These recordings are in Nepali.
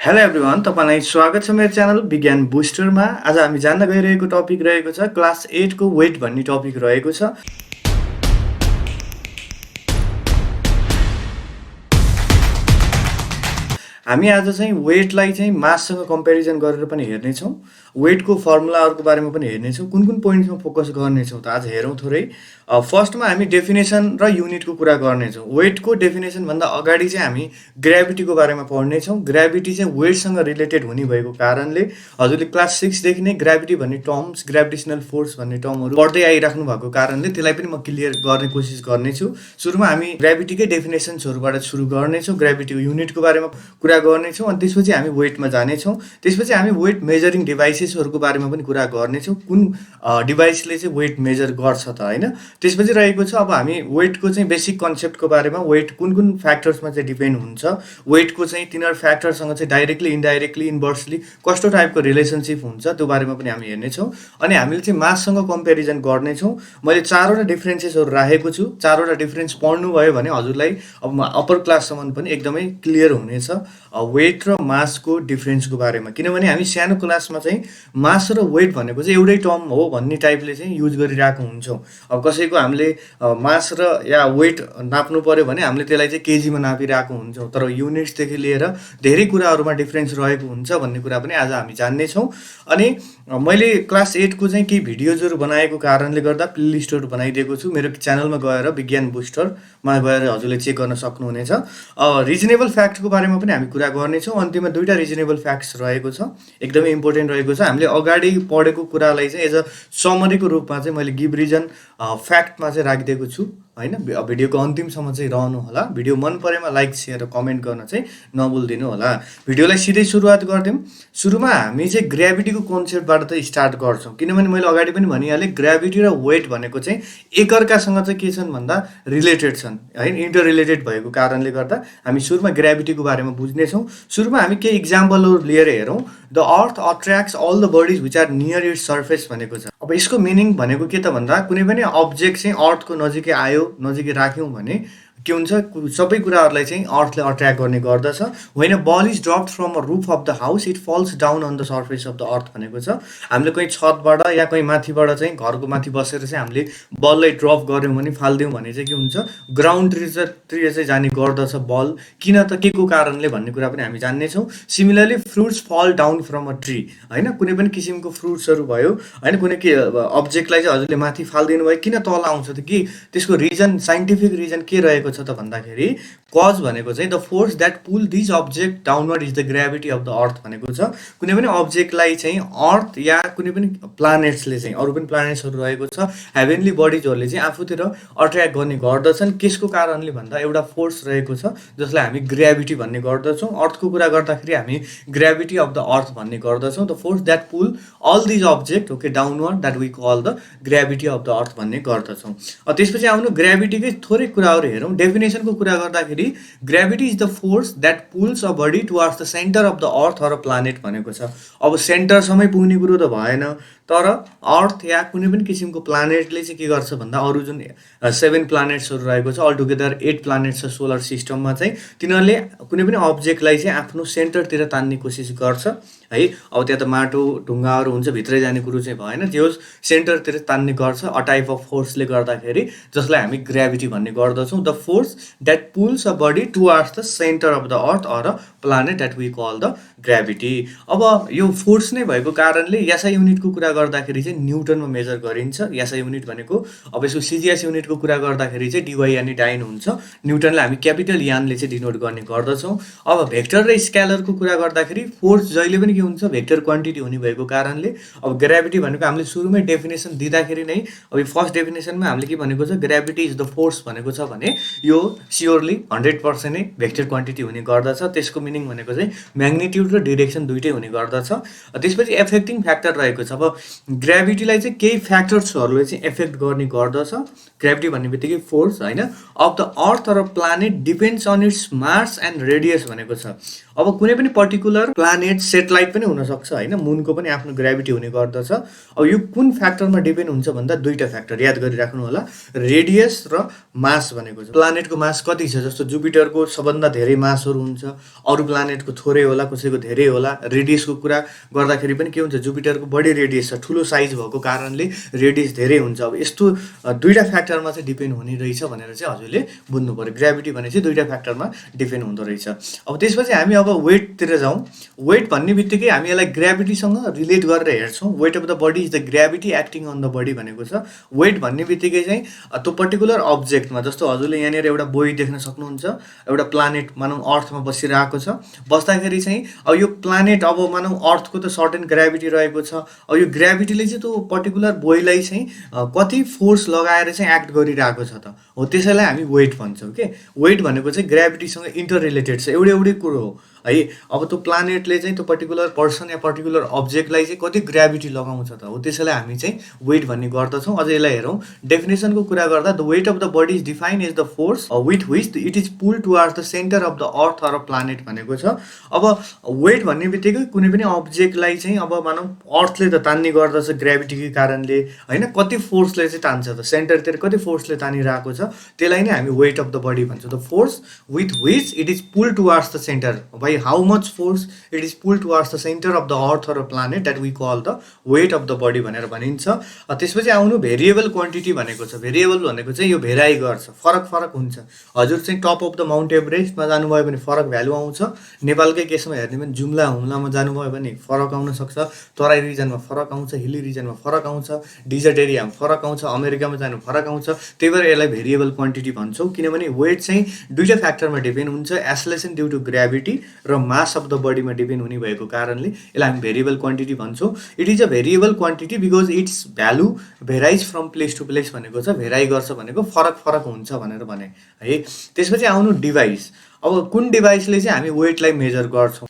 हेलो एभ्रिवान, तपाईँलाई स्वागत छ मेरो च्यानल विज्ञान बुस्टरमा। आज हामी जान्न गइरहेको टपिक रहेको छ क्लास 8 को वेट भन्ने टपिक रहेको छ। हामी आज चाहिँ वेटलाई चाहिँ माससँग कम्पेरिजन गरेर पनि हेर्नेछौँ। वेटको फर्मुलाहरूको बारेमा पनि हेर्नेछौँ। कुन कुन पोइन्ट्समा फोकस गर्नेछौँ त आज हेरौँ थोरै। फर्स्टमा हामी डेफिनेसन र युनिटको कुरा गर्नेछौँ। वेटको डेफिनेसनभन्दा अगाडि चाहिँ हामी ग्राभिटीको बारेमा पढ्नेछौँ। ग्राभिटी चाहिँ वेटसँग रिलेटेड हुने भएको कारणले हजुरले क्लास 6 देखि नै ग्राभिटी भन्ने टर्म्स, ग्राभिटेसनल फोर्स भन्ने टर्महरू पढ्दै आइराख्नु भएको कारणले त्यसलाई पनि म क्लियर गर्ने कोसिस गर्नेछु। सुरुमा हामी ग्राभिटीकै डेफिनेसन्सहरूबाट सुरु गर्नेछौँ। ग्राभिटी युनिटको बारेमा कुरा गर्नेछौँ अनि त्यसपछि हामी वेटमा जानेछौँ। त्यसपछि हामी वेट मेजरिङ डिभाइसेसहरूको बारेमा पनि कुरा गर्नेछौँ। कुन डिभाइसले चाहिँ वेट मेजर गर्छ त होइन। त्यसपछि रहेको छ अब हामी वेटको चाहिँ बेसिक कन्सेप्टको बारेमा, वेट कुन कुन फ्याक्टर्समा चाहिँ डिपेन्ड हुन्छ, वेटको चाहिँ तिनीहरू फ्याक्टरसँग चाहिँ डाइरेक्टली, इन्डाइरेक्टली, इन्भर्सली कस्तो टाइपको रिलेसनसिप हुन्छ त्यो बारेमा पनि हामी हेर्नेछौँ। अनि हामीले चाहिँ माससँग कम्पेरिजन गर्नेछौँ। मैले 4वटा डिफ्रेन्सेसहरू राखेको छु। 4वटा डिफ्रेन्स पढ्नुभयो भने हजुरलाई अब अप्पर क्लाससम्म पनि एकदमै क्लियर हुनेछ वेट र मासको डिफ्रेन्सको बारेमा। किनभने हामी सानो क्लासमा चाहिँ मास र वेट भनेको चाहिँ एउटै टर्म हो भन्ने टाइपले चाहिँ युज गरिरहेको हुन्छौँ। अब कसैको हामीले मास र या वेट नाप्नु पऱ्यो भने हामीले त्यसलाई चाहिँ केजीमा नापिरहेको हुन्छौँ। तर युनिट्सदेखि लिएर धेरै कुराहरूमा डिफ्रेन्स रहेको हुन्छ भन्ने कुरा पनि आज हामी जान्नेछौँ। अनि मैले क्लास 8 को चाहिँ केही भिडियोजहरू बनाएको कारणले गर्दा प्लेलिस्टहरू बनाइदिएको छु। मेरो च्यानलमा गएर विज्ञान बुस्टरमा गएर हजुरले चेक गर्न सक्नुहुनेछ। रिजनेबल फ्याक्टको बारेमा पनि हामी कुरा गर्नेछौँ। अन्तिममा 2टा रिजनेबल फ्याक्ट्स रहेको छ, एकदमै इम्पोर्टेन्ट रहेको छ। हामीले अगाडि पढेको कुरालाई चाहिँ एज अ समरीको रूपमा चाहिँ मैले गिभ रिजन फ्याक्टमा चाहिँ राखिदिएको छु होइन। भिडियोको अन्तिमसम्म चाहिँ रहनु होला। भिडियो मन परेमा लाइक, सेयर र कमेन्ट गर्न चाहिँ नभुलिदिनु होला। भिडियोलाई सिधै सुरुवात गरिदिउँ। सुरुमा हामी चाहिँ ग्राभिटीको कन्सेप्टबाट त स्टार्ट गर्छौँ। किनभने मैले अगाडि पनि भनिहालेँ ग्राभिटी र वेट भनेको चाहिँ एकअर्कासँग चाहिँ के छन् भन्दा रिलेटेड छन् है, इन्टर रिलेटेड भएको कारणले गर्दा हामी सुरुमा ग्राभिटीको बारेमा बुझ्नेछौँ। सुरुमा हामी केही इक्जाम्पलहरू लिएर हेरौँ। The earth attracts all the bodies which are near its surface भनेको छ। अब यसको मिनिङ भनेको के त भन्दा कुनै पनि अब्जेक्ट चाहिँ अर्थको नजिकै आयो, नजिकै राख्यौँ भने के हुन्छ, सबै कुराहरूलाई चाहिँ अर्थले अट्र्याक्ट गर्ने गर्दछ। होइन ball is dropped from a roof of the house it falls down on the surface of the earth भनेको छ। हामीले कहीँ छतबाट या कहीँ माथिबाट चाहिँ घरको माथि बसेर चाहिँ हामीले बललाई ड्रप गऱ्यौँ भने, फालिदिउँ भने चाहिँ के हुन्छ, ग्राउन्डतिर चाहिँ जाने गर्दछ बल। किन त के को कारणले भन्ने कुरा पनि हामी जान्नेछौँ। सिमिलरली फ्रुट्स फल डाउन फ्रम अ ट्री होइन, कुनै पनि किसिमको फ्रुट्सहरू भयो होइन, कुनै के अब्जेक्टलाई चाहिँ हजुरले माथि फालिदिनु भयो, किन तल आउँछ त, कि त्यसको रिजन, साइन्टिफिक रिजन के रहेको छ त भन्दाखेरि कज भनेको चाहिँ the force that pull this object downward is the gravity of the earth भनेको छ। कुनै पनि अब्जेक्टलाई चाहिँ अर्थ या कुनै पनि प्लानेट्सले चाहिँ, अरू पनि प्लानेट्सहरू रहेको छ, हेभेनली बडिजहरूले चाहिँ आफूतिर अट्र्याक्ट गर्ने गर्दछन्। केसको कारणले भन्दा एउटा फोर्स रहेको छ जसलाई हामी ग्राभिटी भन्ने गर्दछौँ। अर्थको कुरा गर्दाखेरि हामी ग्राभिटी अफ द अर्थ भन्ने गर्दछौँ। The force that pull all these object okay downward that we call the gravity of the earth भन्ने गर्दछौँ। त्यसपछि आउनु ग्राभिटीकै थोरै कुराहरू हेरौँ। डेफिनेसनको कुरा गर्दाखेरि gravity is the force that pulls a body towards the centre of the earth or a planet भनेको छ। अब सेन्टरसम्मै पुग्ने कुरो त भएन, तर अर्थ या कुनै पनि किसिमको प्लानेटले चाहिँ के गर्छ भन्दा अरू जुन 7 प्लानेट्सहरू रहेको छ, अल टुगेदर 8 प्लानेट्स छ सोलर सिस्टममा चाहिँ, तिनीहरूले कुनै पनि अब्जेक्टलाई चाहिँ आफ्नो सेन्टरतिर तान्ने कोसिस गर्छ है। अब त्यहाँ त माटो ढुङ्गाहरू हुन्छ, भित्रै जाने कुरो चाहिँ भएन, त्यो सेन्टरतिर तान्ने गर्छ अ टाइप अफ फोर्सले गर्दाखेरि, जसलाई हामी ग्राभिटी भन्ने गर्दछौँ। The force that pulls a body towards the centre of the earth or a planet that we call the gravity. अब यो फोर्स नै भएको कारणले एसआई युनिटको कुरा गर्दाखेरि चाहिँ न्युटनमा मेजर गरिन्छ। एसआई युनिट भनेको, अब यसको सिजिएस युनिटको कुरा गर्दाखेरि चाहिँ डिवाई यानि डाइन हुन्छ। न्युटनलाई हामी क्यापिटल यानले चाहिँ डिनोट गर्ने गर्दछौँ। अब भेक्टर र स्केलरको कुरा गर्दाखेरि फोर्स जहिले पनि के हुन्छ, भेक्टर क्वान्टिटी हुने भएको कारणले अब ग्राभिटी भनेको हामीले सुरुमै डेफिनेसन दिँदाखेरि नै, अब फर्स्ट डेफिनेसनमा हामीले के भनेको छ, ग्राभिटी इज द फोर्स भनेको छ भने यो स्योरली 100% नै भेक्टर क्वान्टिटी हुने गर्दछ। त्यसको मिनिङ भनेको चाहिँ म्याग्निट्युड र डिरेक्सन दुइटै हुने गर्दछ। त्यसपछि एफेक्टिङ फ्याक्टर रहेको छ। अब ग्राभिटीलाई चाहिँ केही फ्याक्टर्सहरूले चाहिँ एफेक्ट गर्ने गर्दछ। ग्राभिटी भन्ने बित्तिकै फोर्स होइन, अफ द अर्थ र planet depends on its mass and radius भनेको छ। अब कुनै पनि पर्टिकुलर प्लानेट सेटेलाइट पनि हुनसक्छ होइन, मुनको पनि आफ्नो ग्राभिटी हुने गर्दछ। अब यो कुन फ्याक्टरमा डिपेन्ड हुन्छ भन्दा दुईवटा फ्याक्टर याद गरिराख्नु होला, रेडियस र मास भनेको छ। प्लानेटको मास कति छ, जस्तो जुपिटरको सबभन्दा धेरै मासहरू हुन्छ, अरू प्लानेटको थोरै होला, कसैको धेरै होला। रेडियसको कुरा गर्दाखेरि पनि के हुन्छ, जुपिटरको बढी रेडियस छ, ठुलो साइज भएको कारणले रेडियस धेरै हुन्छ। अब यस्तो दुईवटा फ्याक्टरमा चाहिँ डिपेन्ड हुने रहेछ भनेर चाहिँ हजुरले बुझ्नु पऱ्यो। ग्राभिटी भने चाहिँ दुईवटा फ्याक्टरमा डिपेन्ड हुँदो रहेछ। अब त्यसपछि हामी अब वेटतिर जाउँ। वेट भन्ने बित्तिकै हामी यसलाई ग्राभिटीसँग रिलेट गरेर हेर्छौँ। Weight of the body is the gravity acting on the body भनेको छ। वेट भन्ने बित्तिकै चाहिँ त्यो पर्टिकुलर अब्जेक्टमा, जस्तो हजुरले यहाँनिर एउटा बोई देख्न सक्नुहुन्छ, एउटा प्लानेट मानौँ अर्थमा बसिरहेको छ। बस्दाखेरि चाहिँ अब यो प्लानेट अब मानौँ अर्थको त सर्टेन ग्राभिटी रहेको छ। अब यो ग्राभिटीले चाहिँ त्यो पर्टिकुलर बोईलाई चाहिँ कति फोर्स लगाएर चाहिँ एक्ट गरिरहेको छ त, हो त्यसैलाई हामी वेट भन्छौँ के। वेट भनेको चाहिँ ग्राभिटीसँग इन्टर रिलेटेड छ, एउटै कुरो हो है। अब त्यो प्लानेटले चाहिँ त्यो पर्टिकुलर पर्सन या पर्टिकुलर अब्जेक्टलाई चाहिँ कति ग्राभिटी लगाउँछ त, हो त्यसैलाई हामी चाहिँ वेट भन्ने गर्दछौँ। अझ यसलाई हेरौँ, डेफिनेसनको कुरा गर्दा the weight of the body is defined as the force with which it is pull towards the centre of the earth or planet भनेको छ। अब वेट भन्ने बित्तिकै कुनै पनि अब्जेक्टलाई चाहिँ अब मानौँ अर्थले त तान्ने गर्दछ ग्राभिटीकै कारणले होइन, कति फोर्सले चाहिँ तान्छ त, सेन्टरतिर कति फोर्सले तानिरहेको छ, त्यसलाई नै हामी वेट अफ द बडी भन्छौँ। The force with which it is pull towards the centre, भाइ how much force it is pulled towards the center of the earth or a planet, that we call the weight of the body भनेर भनिन्छ। त्यसपछि आउनु भेरिएबल क्वान्टिटी भनेको छ। भेरिएबल भनेको चाहिँ यो भेराइ गर्छ, फरक फरक हुन्छ। हजुर चाहिँ टप अफ द माउन्ट एभरेस्टमा जानुभयो भने फरक भ्यालु आउँछ, नेपालकै केसमा हेर्ने भने जुम्ला हुम्लामा जानुभयो भने फरक आउन सक्छ, तराई रिजनमा फरक आउँछ, हिली रिजनमा फरक आउँछ, डिजर्ट एरियामा फरक आउँछ, अमेरिकामा जानु फरक आउँछ। त्यही भएर यसलाई भेरिएबल क्वान्टिटी भन्छौँ, किनभने वेट चाहिँ दुईवटा फ्याक्टरमा डिपेन्ड हुन्छ, एसलेसन ड्यु टु ग्राभिटी र मास अफ द बडीमा डिपेन्ड हुने भएको कारणले यसलाई हामी भेरिएबल क्वान्टिटी भन्छौँ। It is a variable quantity because its value varies from place to place भनेको छ, भेराइ गर्छ भनेको फरक फरक हुन्छ भनेर भने है। त्यसपछि आउनु डिभाइस। अब कुन डिभाइसले चाहिँ हामी वेटलाई मेजर गर्छौँ।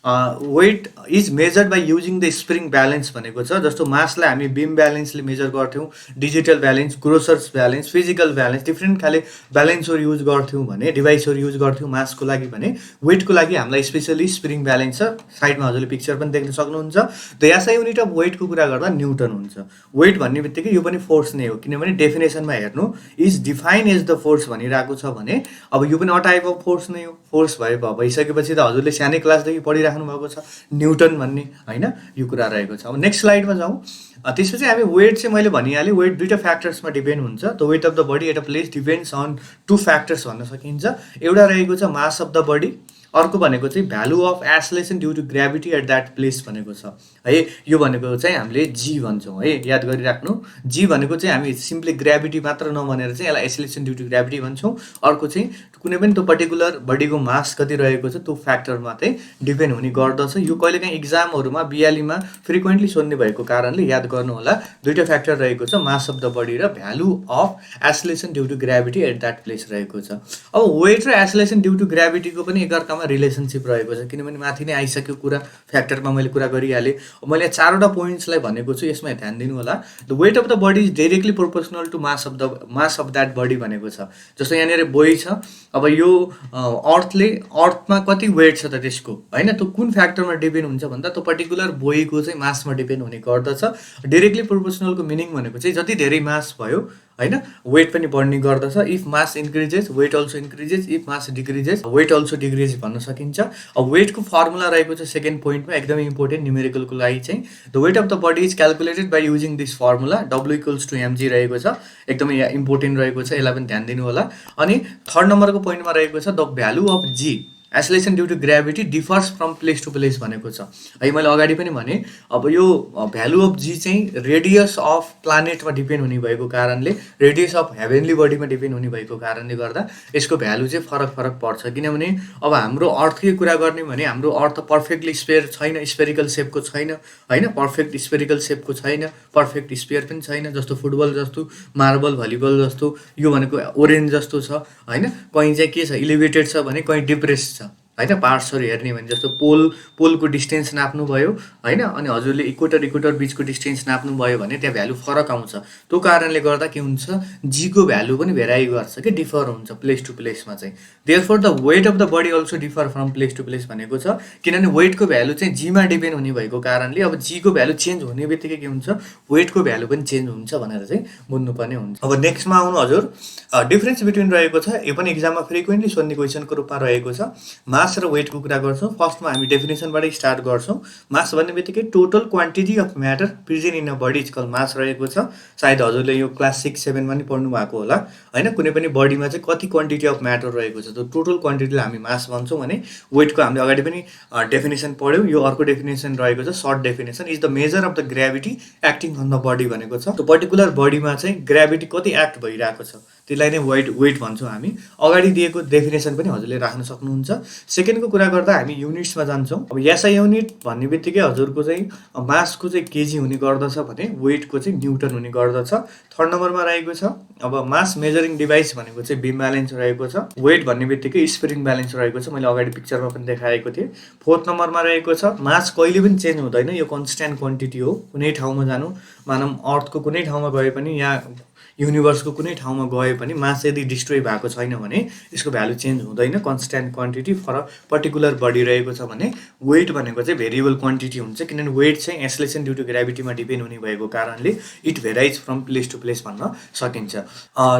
Weight is measured by using the spring balance भनेको छ। जस्तो मासलाई हामी बिम ब्यालेन्सले मेजर गर्थ्यौँ, digital balance, grocers balance, physical balance, different खाले ब्यालेन्सहरू युज गर्थ्यौँ भने, डिभाइसहरू युज गर्थ्यौँ मासको लागि भने। वेटको लागि हामीलाई स्पेसली स्प्रिङ ब्यालेन्स छ, साइडमा हजुरले पिक्चर पनि देख्न सक्नुहुन्छ। द एसआई युनिट अफ वेटको कुरा गर्दा न्युटन हुन्छ। वेट भन्ने बित्तिकै यो पनि फोर्स नै हो, किनभने डेफिनेसनमा हेर्नु is define as the force भनिरहेको छ भने अब यो पनि अ टाइप अफ फोर्स नै हो। फोर्स भइसकेपछि त हजुरले सानै क्लासदेखि पढिराख्नु भएको छ न्युटन भन्ने होइन, यो कुरा रहेको छ। अब नेक्स्ट स्लाइडमा जाउँ। त्यसपछि हामी वेट चाहिँ मैले भनिहालेँ, वेट दुईवटा फ्याक्टर्समा डिपेन्ड हुन्छ। The weight of the body at a place depends on two factors भन्न सकिन्छ। एउटा रहेको छ मास अफ द बडी, अर्को भनेको चाहिँ value of acceleration due to gravity at that place भनेको छ है। यो भनेको चाहिँ हामीले जी भन्छौँ है, याद गरिराख्नु। जी भनेको चाहिँ हामी सिम्पली ग्राभिटी मात्र नभनेर चाहिँ यसलाई एसलेसन ड्यु टु ग्राभिटी भन्छौँ। अर्को चाहिँ कुनै पनि त्यो पर्टिकुलर बडीको मास कति रहेको छ त्यो फ्याक्टरमा चाहिँ डिपेन्ड हुने गर्दछ। यो कहिलेकाहीँ इक्जामहरूमा बिहालीमा फ्रिक्वेन्टली सोध्ने भएको कारणले याद गर्नु होला, दुईवटा फ्याक्टर रहेको छ, मास अफ द बडी र value of acceleration due to gravity at that place रहेको छ। अब वेट र एसलेसन ड्यु टु ग्राभिटीको पनि एकअर्कामा रिलेसनसिप रहेको छ, किनभने माथि नै आइसक्यो कुरा, फ्याक्टरमा मैले कुरा गरिहालेँ। मैले चारवटा पोइन्ट्सलाई भनेको छु, यसमा ध्यान दिनु होला। The weight of the body is directly proportional to mass of that body भनेको छ। जस्तो यहाँनिर बोई छ, अब यो अर्थमा कति वेट छ त त्यसको होइन, त्यो कुन फ्याक्टरमा डिपेन्ड हुन्छ भन्दा त्यो पर्टिकुलर बोईको चाहिँ मासमा डिपेन्ड हुने गर्दछ। डाइरेक्टली प्रोपोर्सनलको मिनिङ भनेको चाहिँ जति धेरै मास भयो होइन, वेट पनि बढ्ने गर्दछ। If mass increases weight also increases, if mass decreases weight also decreases भन्न सकिन्छ। अब वेटको फर्मुला रहेको छ सेकेन्ड पोइन्टमा, एकदमै इम्पोर्टेन्ट न्युमेरिकलको लागि चाहिँ। The weight of the body is calculated by using this formula, W = mg रहेको छ, एकदमै इम्पोर्टेन्ट रहेको छ, यसलाई पनि ध्यान दिनु होला। अनि थर्ड नम्बरको पोइन्टमा रहेको छ the value of G acceleration due to gravity differs from place to place भनेको छ है। मैले अगाडि पनि भने अब यो भ्यालु अफ जी चाहिँ रेडियस अफ प्लानेटमा डिपेन्ड हुने भएको कारणले, रेडियस अफ हेभेनली बडीमा डिपेन्ड हुने भएको कारणले गर्दा यसको भ्यालु चाहिँ फरक फरक पर्छ। किनभने अब हाम्रो अर्थकै कुरा गर्ने भने हाम्रो अर्थ पर्फेक्टली स्पेयर छैन, स्पेरिकल सेपको छैन होइन, पर्फेक्ट स्पेरिकल सेपको छैन, पर्फेक्ट स्पेयर पनि छैन। जस्तो फुटबल जस्तो, मार्बल, भलिबल जस्तो, यो भनेको ओरेन्ज जस्तो छ होइन, कहीँ चाहिँ के छ इलिभेटेड छ भने कहीँ डिप्रेस छ होइन पार्ट्सहरू हेर्ने भने जस्तो पोलको डिस्टेन्स नाप्नु भयो होइन, अनि हजुरले इक्वेटर बिचको डिस्टेन्स नाप्नु भयो भने त्यहाँ भ्यालु फरक आउँछ। त्यो कारणले गर्दा के हुन्छ, जीको भ्यालु पनि भेराइ गर्छ कि डिफर हुन्छ प्लेस टु प्लेसमा चाहिँ। Therefore the weight of the body also differ from place to place भनेको छ, किनभने वेटको भ्यालु चाहिँ जीमा डिपेन्ड हुने भएको कारणले अब जीको भ्यालु चेन्ज हुने बित्तिकै के हुन्छ, वेटको भ्यालु पनि चेन्ज हुन्छ भनेर चाहिँ बुझ्नुपर्ने हुन्छ। अब नेक्स्टमा आउनु हजुर, डिफरेन्स बिट्विन रहेको छ, यो पनि इक्जाममा फ्रिक्वेन्टली सोध्ने क्वेसनको रूपमा रहेको छ। मास र वेटको कुरा गर्छौँ। फर्स्टमा हामी डेफिनेसनबाटै स्टार्ट गर्छौँ। मास भन्ने बित्तिकै total quantity of matter present in a body is called mass रहेको छ। सायद हजुरले यो क्लास 6-7 पनि पढ्नु भएको होला होइन। कुनै पनि बडीमा चाहिँ कति क्वान्टिटी अफ म्याटर रहेको छ, त्यो टोटल क्वान्टिटीलाई हामी मास भन्छौँ भने वेटको हामीले अगाडि पनि डेफिनेसन पढ्यौँ। यो अर्को डेफिनेसन रहेको छ, short definition is the measure of the gravity acting on the body भनेको छ। त्यो पर्टिकुलर बडीमा चाहिँ ग्राभिटी कति एक्ट भइरहेको छ त्यसलाई नै वेट भन्छौँ हामी। अगाडि दिएको डेफिनेसन पनि हजुरले राख्न सक्नुहुन्छ। सेकेन्डको कुरा गर्दा हामी युनिट्समा जान्छौँ। अब एसआई युनिट भन्ने बित्तिकै हजुरको चाहिँ मासको चाहिँ केजी हुने गर्दछ भने वेटको चाहिँ न्युटन हुने गर्दछ। थर्ड नम्बरमा रहेको छ अब मास मेजरिङ डिभाइस भनेको चाहिँ बिम ब्यालेन्स रहेको छ। वेट भन्ने बित्तिकै स्प्रिङ ब्यालेन्स रहेको छ, मैले अगाडि पिक्चरमा पनि देखाएको थिएँ। फोर्थ नम्बरमा रहेको छ मास कहिले पनि चेन्ज हुँदैन, यो कन्स्ट्यान्ट क्वान्टिटी हो। कुनै ठाउँमा जानु मानौँ अर्थको कुनै ठाउँमा गए पनि या युनिभर्सको कुनै ठाउँमा गए पनि मास यदि डिस्ट्रोय भएको छैन भने यसको भ्यालु चेन्ज हुँदैन, constant quantity for particular body रहेको छ भने वेट भनेको चाहिँ भेरिएबल क्वान्टिटी हुन्छ, किनभने वेट चाहिँ एसलेसन ड्यु टु ग्राभिटीमा डिपेन्ड हुने भएको कारणले it varies from place to place भन्न सकिन्छ।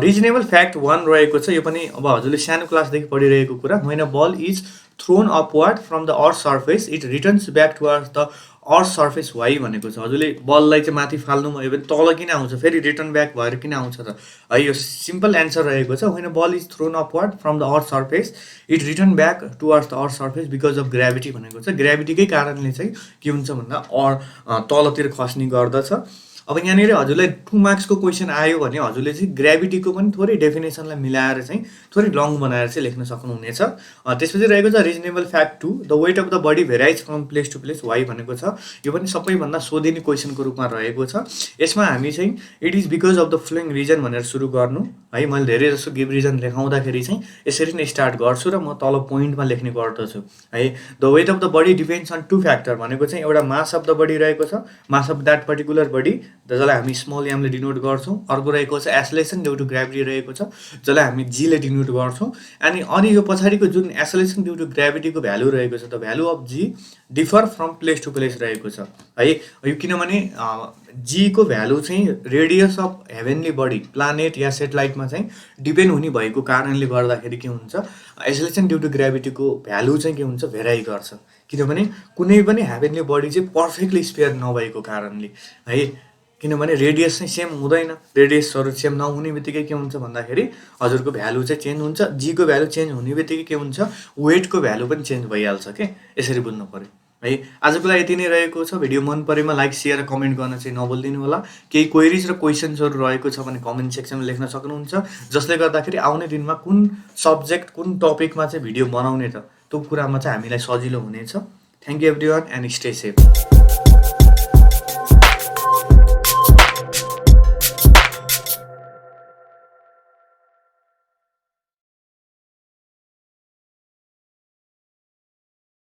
रिजनेबल फ्याक्ट 1 रहेको छ, यो पनि अब हजुरले सानो क्लासदेखि पढिरहेको कुरा। When a ball is thrown upward from the earth surface it returns back towards the earth surface why भनेको छ। हजुरले बललाई चाहिँ माथि फाल्नुभयो भने तल किन आउँछ, फेरि रिटर्न ब्याक भएर किन आउँछ त है, यो सिम्पल एन्सर रहेको छ। When a ball is thrown upward from the earth surface it return back towards the earth surface because of gravity भनेको छ। ग्राभिटीकै कारणले चाहिँ के हुन्छ भन्दा तलतिर खस्ने गर्दछ। अब यहाँनिर हजुरलाई 2 मार्क्सको क्वेसन आयो भने हजुरले चाहिँ ग्राभिटीको पनि थोरै डेफिनेसनलाई मिलाएर चाहिँ थोरै लङ बनाएर चाहिँ लेख्न सक्नुहुनेछ। त्यसपछि रहेको छ reasonable fact 2 the weight of the body varies from place to place why भनेको छ। यो पनि सबैभन्दा सोधिने क्वेसनको रूपमा रहेको छ। यसमा हामी चाहिँ it is because of the following reason भनेर सुरु गर्नु है। मैले धेरै जसो गिभ रिजन लेखाउँदाखेरि चाहिँ यसरी नै स्टार्ट गर्छु र म तल पोइन्टमा लेख्ने गर्दछु है। The weight of the body depends on 2 factor भनेको चाहिँ एउटा मास अफ द बडी रहेको छ, mass of that particular body जसलाई हामी स्मल एमले डिनोट गर्छौँ। अर्को रहेको छ एसलेसन ड्यु टु ग्राभिटी रहेको छ, जसलाई हामी जीले डिनोट गर्छौँ। अनि यो पछाडिको जुन एसलेसन ड्यु टु ग्राभिटीको भ्यालु रहेको छ, the value of G differ from place to place रहेको छ है। यो किनभने जीको भ्यालु चाहिँ radius of heavenly body planet या सेटेलाइटमा चाहिँ डिपेन्ड हुने भएको कारणले गर्दाखेरि के हुन्छ, एसलेसन ड्यु टु ग्राभिटीको भ्यालु चाहिँ के हुन्छ, भेराइ गर्छ। किनभने कुनै पनि हेभेनली बडी चाहिँ पर्फेक्टली स्पेयर नभएको कारणले है। किनभने रेडियस चाहिँ सेम हुँदैन, रेडियसहरू सेम नहुने बित्तिकै के हुन्छ भन्दाखेरि हजुरको भ्यालु चाहिँ चेन्ज हुन्छ। जीको भ्यालु चेन्ज हुने बित्तिकै के हुन्छ, वेटको भ्यालु पनि चेन्ज भइहाल्छ के, यसरी बुझ्नु पऱ्यो है। आजको लागि यति नै रहेको छ। भिडियो मन परेमा लाइक सेयर र कमेन्ट गर्न चाहिँ नभुलिदिनु होला। केही क्वेरिज र क्वेसन्सहरू रहेको छ भने कमेन्ट सेक्सनमा लेख्न सक्नुहुन्छ, जसले गर्दाखेरि आउने दिनमा कुन सब्जेक्ट कुन टपिकमा चाहिँ भिडियो बनाउने त त्यो कुरामा चाहिँ हामीलाई सजिलो हुनेछ। Thank you everyone and stay safe.